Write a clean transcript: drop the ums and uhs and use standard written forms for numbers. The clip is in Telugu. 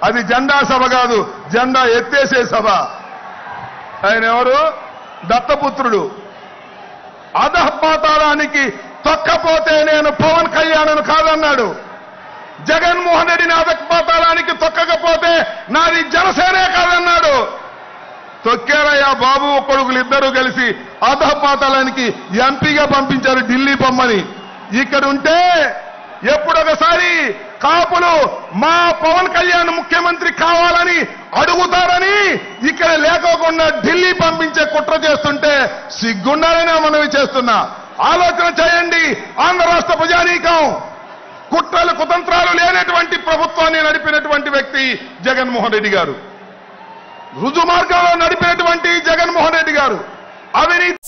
అది జెండా సభ కాదు, జెండా ఎత్తేసే సభ. ఆయన ఎవరు? దత్తపుత్రుడు. అధపాతాళానికి తొక్కపోతే నేను పవన్ కళ్యాణ్ను కాదన్నాడు. జగన్మోహన్ రెడ్డిని అధపాతాళానికి తొక్కకపోతే నాది జనసేనే కాదన్నాడు. తొక్కారయ్యా బాబు కొడుకులు ఇద్దరూ కలిసి అధపాతాళానికి ఎంపీగా పంపించారు ఢిల్లీ పొమ్మని. ఇక్కడుంటే ఎప్పుడొకసారి కాపులు మా పవన్ కళ్యాణ్ ముఖ్యమంత్రి కావాలని అడుగుతారని ఇక్కడ లేకోకుండా ఢిల్లీ పంపించే కుట్ర చేస్తుంటే సిగ్గుండాలని మనవి చేస్తున్నా. ఆలోచన చేయండి ఆంధ్ర రాష్ట్ర ప్రజానీకం. కుట్రలు కుతంత్రాలు లేనటువంటి ప్రభుత్వాన్ని నడిపినటువంటి వ్యక్తి జగన్మోహన్ రెడ్డి గారు. రుజుమార్గంలో నడిపినటువంటి జగన్మోహన్ రెడ్డి గారు. అవినీతి